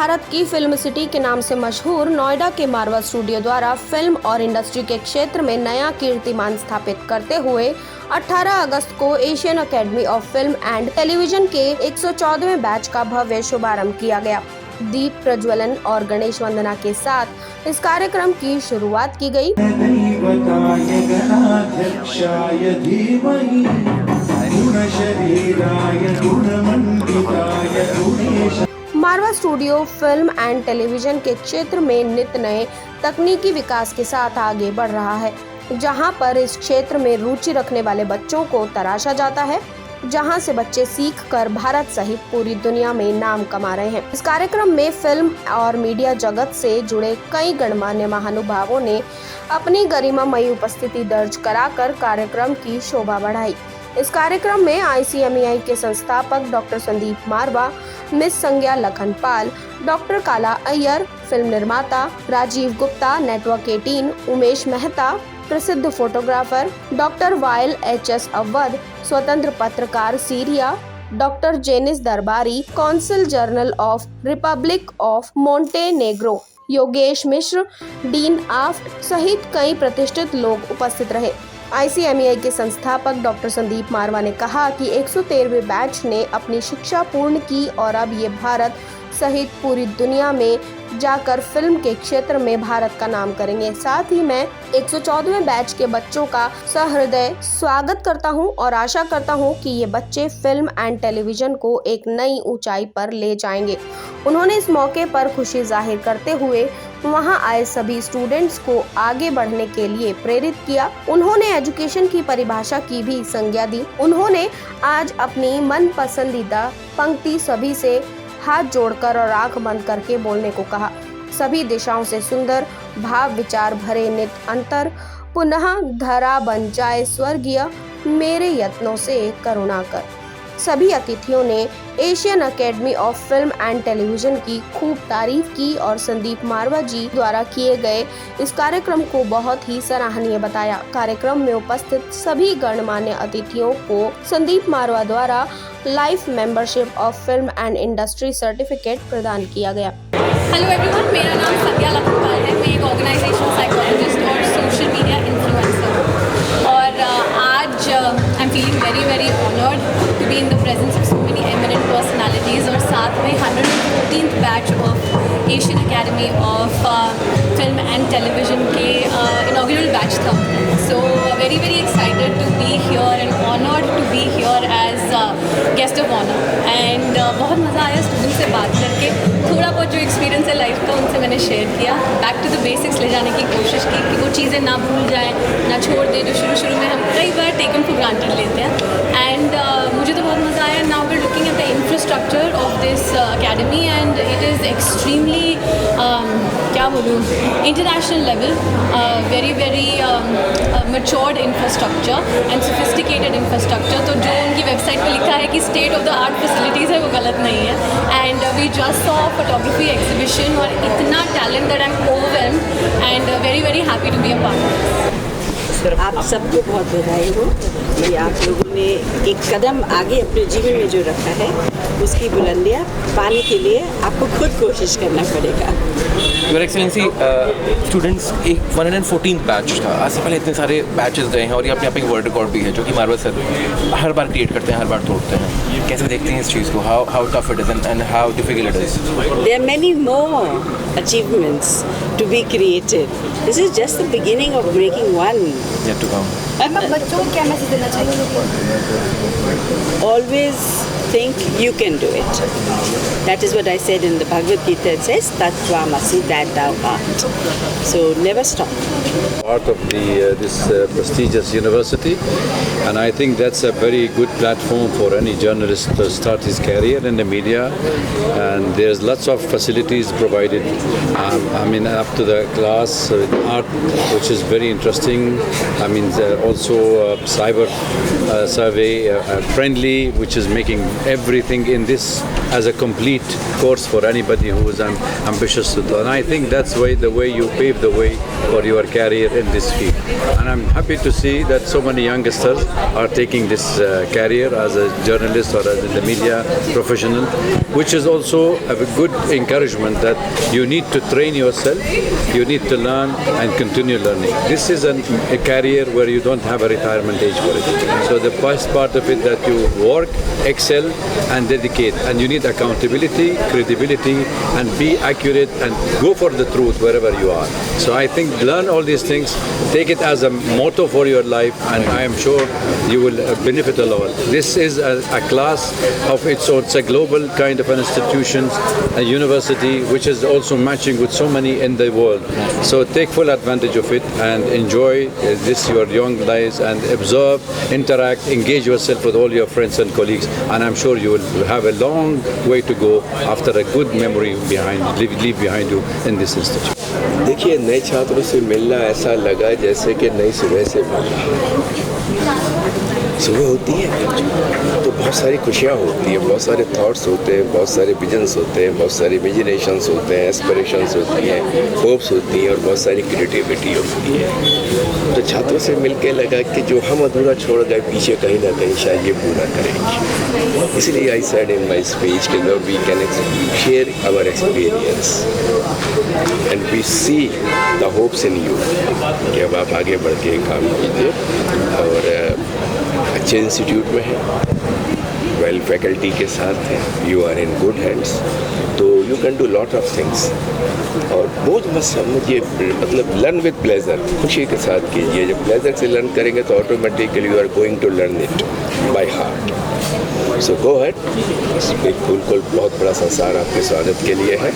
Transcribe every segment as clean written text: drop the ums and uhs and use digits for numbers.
भारत की film city के नाम से मशहूर नोएडा के मारवा स्टूडियो द्वारा फिल्म और इंडस्ट्री के क्षेत्र में नया कीर्तिमान स्थापित करते हुए 18 अगस्त को Asian Academy of Film and Television के 114वें बैच का भव्य शुभारंभ किया गया। दीप प्रज्वलन और गणेश वंदना के साथ इस कार्यक्रम की शुरुआत की गई। मारवा स्टूडियो फिल्म एंड टेलीविजन के क्षेत्र में नित नए तकनीकी विकास के साथ आगे बढ़ रहा है, जहां पर इस क्षेत्र में रुचि रखने वाले बच्चों को तराशा जाता है, जहां से बच्चे सीख कर भारत सहित पूरी दुनिया में नाम कमा रहे हैं। इस कार्यक्रम में फिल्म और मीडिया जगत से जुड़े कई गणमान्य महानुभावों ने अपनी गरिमामयी उपस्थिति दर्ज कराकर कार्यक्रम की शोभा बढ़ाई। इस कार्यक्रम में ICMEI के संस्थापक डॉक्टर संदीप मारवा, मिस संज्ञा लखनपाल, डॉक्टर काला अय्यर, फिल्म निर्माता राजीव गुप्ता, नेटवर्क 18, उमेश मेहता, प्रसिद्ध फोटोग्राफर डॉक्टर वायल HS अवध, स्वतंत्र पत्रकार Syria doctor Janis Darbari, council general of Republic of Montenegro Yogesh Mishra, dean आफ्ट सहित कई प्रतिष्ठित लोग उपस्थित रहे। ICMEI के संस्थापक डॉक्टर संदीप मारवा ने कहा कि 113वें बैच ने अपनी शिक्षा पूर्ण की और अब ये भारत सहित पूरी दुनिया में जाकर फिल्म के क्षेत्र में भारत का नाम करेंगे। साथ ही मैं 114वें बैच के बच्चों का सहृदय स्वागत करता हूं और आशा करता हूं कि ये बच्चे फिल्म एंड टेलीविजन को एक नई ऊंचाई पर ले जाएंगे। उन्होंने इस मौके पर खुशी जाहिर करते हुए वहां आए सभी स्टूडेंट्स को आगे बढ़ने के लिए प्रेरित किया। उन्होंने एजुकेशन की परिभाषा की भी संज्ञा दी। उन्होंने आज अपनी मन पसंदीदा पंक्ति सभी से हाथ जोड़कर और आंख बंद करके बोलने को कहा। सभी दिशाओं से सुंदर भाव विचार भरे नित अंतर पुनः धरा बन जाए स्वर्गीय मेरे यत्नों से करुणा कर। सभी अतिथियों ने Asian Academy of Film and television की खूब तारीफ की और संदीप मारवा जी द्वारा किए गए इस कार्यक्रम को बहुत ही सराहनीय बताया। कार्यक्रम में उपस्थित सभी गणमान्य अतिथियों को संदीप मारवा द्वारा life membership of Film and industry certificate प्रदान किया गया। हेलो एवरीवन, मेरा नाम संज्ञा लखनपाल है। मैं एक ऑर्गेनाइजेशनल साइकोलॉजिस्ट और सोशल मीडिया इन्फ्लुएंसर हूँ और आज I am feeling very honoured to be in the presence of so many eminent personalities और साथ में 114th batch of Asian Academy of Film and Television के इनॉग्रेल बैच था। So very excited to be here and honoured to be here as guest of honour and बहुत मज़ा आया student से बात करके। थोड़ा बहुत जो एक्सपीरियंस है लाइफ का उनसे मैंने शेयर किया, बैक टू द बेसिक्स ले जाने की कोशिश की कि वो चीज़ें ना भूल जाएं, ना छोड़ दें जो शुरू में हम कई बार टेकन फॉर ग्रांटेड लेते हैं। एंड मुझे तो बहुत मज़ा आया। Now we are looking at the infrastructure of this academy and it is extremely क्या बोलूँ international level, very matured infrastructure and sophisticated infrastructure। तो जो उनकी वेबसाइट पे लिखा है कि state of the art facilities है वो गलत नहीं है। And we just saw photography exhibition और इतना talent that I am overwhelmed and very happy to be a part. आप सबको बहुत बधाई हो कि आप लोगों ने एक कदम आगे अपने जीवन में जो रखा है उसकी बुलंदियाँ पाने के लिए आपको खुद कोशिश करना पड़ेगा। योर एक्सेलेंसी, स्टूडेंट्स एक 114th बैच था। आज से पहले इतने सारे बैचेस गए हैं और ये अपने आप एक वर्ल्ड रिकॉर्ड भी है जो कि मारवा सर हर बार क्रिएट करते हैं, हर बार तोड़ते हैं। कैसे देखते हैं इस चीज़ को? How tough it is and how difficult it is? There are many more achievements to be created. This is just the beginning of breaking one. Yet to come. बच्चों को क्या मैसेज देना चाहिए? Always think you can do it. That is what I said in the Bhagavad Gita. It says Tattvamasi, that thou art. So never stop. Part of this prestigious university, and I think that's a very good platform for any journalist to start his career in the media. And there's lots of facilities provided. I mean, up to the class art, which is very interesting. I mean, also cyber survey friendly, which is making everything in this as a complete course for anybody who is ambitious to hospital. And I think that's the way you pave the way for your career in this field. And I'm happy to see that so many youngsters are taking this career as a journalist or as in the media professional, which is also a good encouragement that you need to train yourself, you need to learn and continue learning. This is a career where you don't have a retirement age for it. So the first part of it that you work, excel and dedicate, and you need accountability, credibility, and be accurate and go for the truth wherever you are. So I think learn all these things, take it as a motto for your life, and I am sure you will benefit a lot. This is a class of its own. It's a global kind of an institution, a university which is also matching with so many in the world. So take full advantage of it and enjoy this your young lives and observe, interact, engage yourself with all your friends and colleagues, and I'm sure you will have a long way to go after a good memory leave behind you in this institute. देखिए, नए छात्रों से मिलना ऐसा लगा जैसे कि नई सुबह से मिलना। सुबह होती है तो बहुत सारी खुशियाँ होती हैं, बहुत सारे थॉट्स होते हैं, बहुत सारे विजन्स होते हैं, बहुत सारे इमेजिनेशंस होते हैं, एस्पिरेशंस होती हैं, होप्स होती हैं और बहुत सारी क्रिएटिविटी होती है। तो छात्रों से मिलके लगा कि जो हम अधूरा छोड़ गए पीछे कहीं ना कहीं शायद ये पूरा करेंगे। इसलिए I said in my speech कि now we can share our experience and we see the hopes in you कि अब आप आगे बढ़ के काम कीजिए और अच्छे इंस्टीट्यूट में है, वेल फैकल्टी के साथ है, you are in good hands, तो you can do lot of things और बोझ मत समझिए, मतलब लर्न विद प्लेजर, खुशी के साथ कीजिए। जब प्लेजर से लर्न करेंगे तो automatically you are going to learn it by heart. So go head, बिल्कुल बहुत बड़ा संसार आपके स्वागत के लिए है,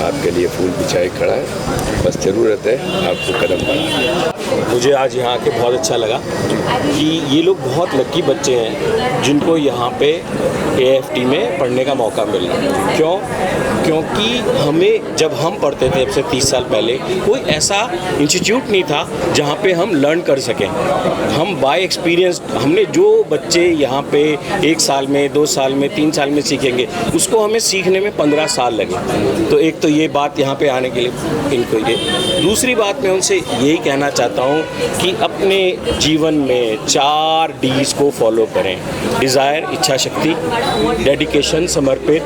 आपके लिए फूल बिछाए खड़ा है, बस ज़रूरत है आपको कदम बढ़ाने। मुझे आज यहाँ आके बहुत अच्छा लगा कि ये लोग बहुत लकी बच्चे हैं जिनको यहाँ पे AFT में पढ़ने का मौका मिल रहा है। क्यों? क्योंकि हमें जब हम पढ़ते थे अब से 30 साल पहले कोई ऐसा इंस्टीट्यूट नहीं था जहाँ पे हम लर्न कर सकें। हम बाय एक्सपीरियंस, हमने जो बच्चे यहाँ पे 1 साल में, 2 साल में, 3 साल में सीखेंगे उसको हमें सीखने में 15 साल लगे। तो एक तो ये बात यहाँ पे आने के लिए इनको ये। दूसरी बात मैं उनसे यही कहना चाहता हूँ कि अपने जीवन में 4 Ds को फॉलो करें। डिज़ायर, इच्छा शक्ति, डेडिकेशन, समर्पित,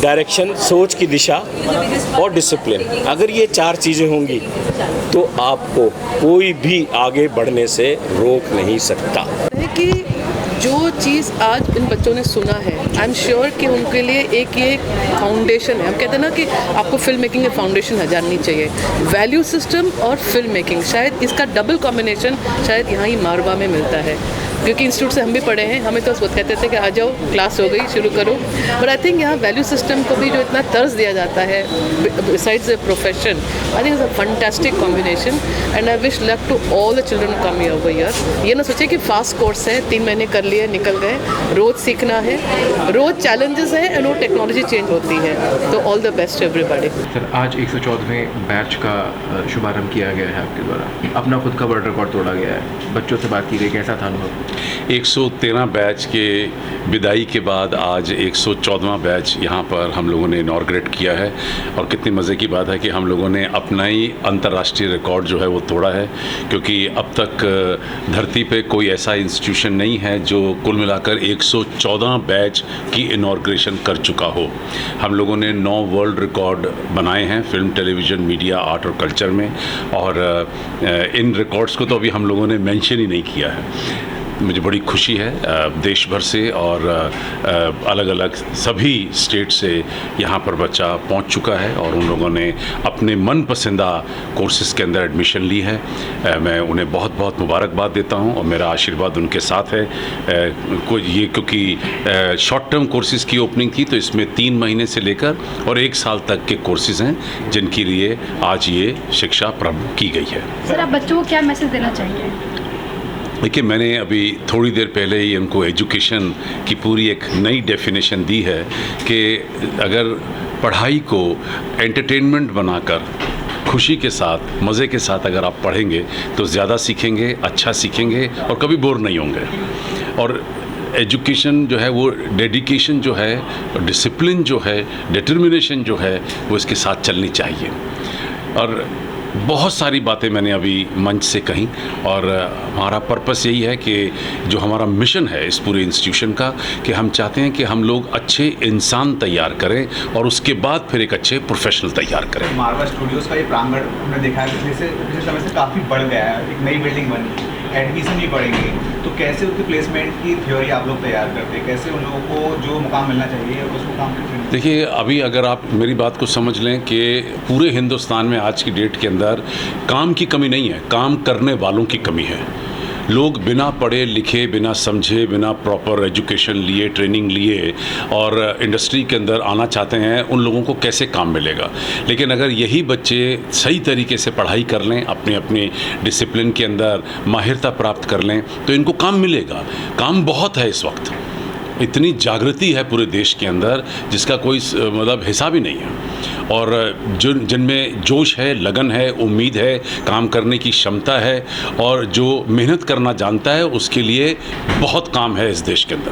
डायरेक्शन, सोच की दिशा और डिसिप्लिन। अगर ये 4 चीज़ें होंगी तो आपको कोई भी आगे बढ़ने से रोक नहीं सकता। कि जो चीज़ आज इन बच्चों ने सुना है, आई एम श्योर कि उनके लिए एक ये फाउंडेशन है। हम कहते हैं ना कि आपको फिल्म मेकिंग में फाउंडेशन जाननी चाहिए। वैल्यू सिस्टम और फिल्म मेकिंग, शायद इसका डबल कॉम्बिनेशन शायद यहाँ ही मारवा में मिलता है। क्योंकि इंस्टीट्यूट से हम भी पढ़े हैं, हमें तो बस कहते थे कि आ जाओ, क्लास हो गई, शुरू करो। बट आई थिंक यहाँ वैल्यू सिस्टम को भी जो इतना तर्ज दिया जाता है besides the profession, I think it's a fantastic combination and I wish luck to all the children come here over here. ये ना सोचे कि फास्ट कोर्स है, 3 महीने कर लिए निकल गए, रोज़ सीखना है, रोज़ चैलेंजेस हैं एंड वो टेक्नोलॉजी चेंज होती है। तो all the best everybody. Sir, आज 114वें बैच का शुभारंभ किया गया है आपके द्वारा, अपना खुद का वर्ल्ड रिकॉर्ड तोड़ा गया है, बच्चों से बात की गई, कैसा था अनुभव? 113 बैच के विदाई के बाद आज 114वां बैच यहाँ पर हम लोगों ने इनॉर्ग्रेट किया है और कितनी मज़े की बात है कि हम लोगों ने अपना ही अंतर्राष्ट्रीय रिकॉर्ड जो है वो तोड़ा है, क्योंकि अब तक धरती पे कोई ऐसा इंस्टीट्यूशन नहीं है जो कुल मिलाकर 114 बैच की इनॉर्ग्रेशन कर चुका हो। हम लोगों ने 9 वर्ल्ड रिकॉर्ड बनाए हैं फिल्म, टेलीविज़न, मीडिया, आर्ट और कल्चर में, और इन रिकॉर्ड्स को तो अभी हम लोगों ने मेंशन ही नहीं किया है। मुझे बड़ी खुशी है देश भर से और अलग अलग सभी स्टेट से यहाँ पर बच्चा पहुँच चुका है और उन लोगों ने अपने मनपसंदा कोर्सेज़ के अंदर एडमिशन ली है। मैं उन्हें बहुत बहुत मुबारकबाद देता हूँ और मेरा आशीर्वाद उनके साथ है। ये क्योंकि शॉर्ट टर्म कोर्सेज़ की ओपनिंग थी, तो इसमें 3 महीने से लेकर और 1 साल तक के कोर्सेज़ हैं जिनके लिए आज ये शिक्षा प्रारंभ की गई है। सर, आप बच्चों को क्या मैसेज देना चाहेंगे? देखिए, मैंने अभी थोड़ी देर पहले ही उनको एजुकेशन की पूरी एक नई डेफिनेशन दी है कि अगर पढ़ाई को एंटरटेनमेंट बनाकर खुशी के साथ, मज़े के साथ अगर आप पढ़ेंगे तो ज़्यादा सीखेंगे, अच्छा सीखेंगे और कभी बोर नहीं होंगे। और एजुकेशन जो है वो डेडिकेशन जो है, डिसिप्लिन जो है, डिटर्मिनेशन जो है वो इसके साथ चलनी चाहिए। और बहुत सारी बातें मैंने अभी मंच से कहीं, और हमारा पर्पस यही है कि जो हमारा मिशन है इस पूरे इंस्टीट्यूशन का, कि हम चाहते हैं कि हम लोग अच्छे इंसान तैयार करें और उसके बाद फिर एक अच्छे प्रोफेशनल तैयार करें। मारवा स्टूडियोज़ का ये प्रांगण हमने देखा है पिछले समय से काफ़ी बढ़ गया है, एक नई बिल्डिंग बनी, एडमिशन भी बढ़ेंगे, तो कैसे उसके प्लेसमेंट की थ्योरी आप लोग तैयार करते हैं, कैसे उन लोगों को जो मुकाम मिलना चाहिए उस मुकाम पर? देखिए, अभी अगर आप मेरी बात को समझ लें कि पूरे हिंदुस्तान में आज की डेट के अंदर काम की कमी नहीं है, काम करने वालों की कमी है। लोग बिना पढ़े लिखे, बिना समझे, बिना प्रॉपर एजुकेशन लिए, ट्रेनिंग लिए और इंडस्ट्री के अंदर आना चाहते हैं, उन लोगों को कैसे काम मिलेगा। लेकिन अगर यही बच्चे सही तरीके से पढ़ाई कर लें, अपने अपने डिसिप्लिन के अंदर माहिरता प्राप्त कर लें, तो इनको काम मिलेगा। काम बहुत है इस वक्त, इतनी जागृति है पूरे देश के अंदर जिसका कोई मतलब हिसाब ही नहीं है। और जिनमें जोश है, लगन है, उम्मीद है, काम करने की क्षमता है और जो मेहनत करना जानता है, उसके लिए बहुत काम है इस देश के अंदर।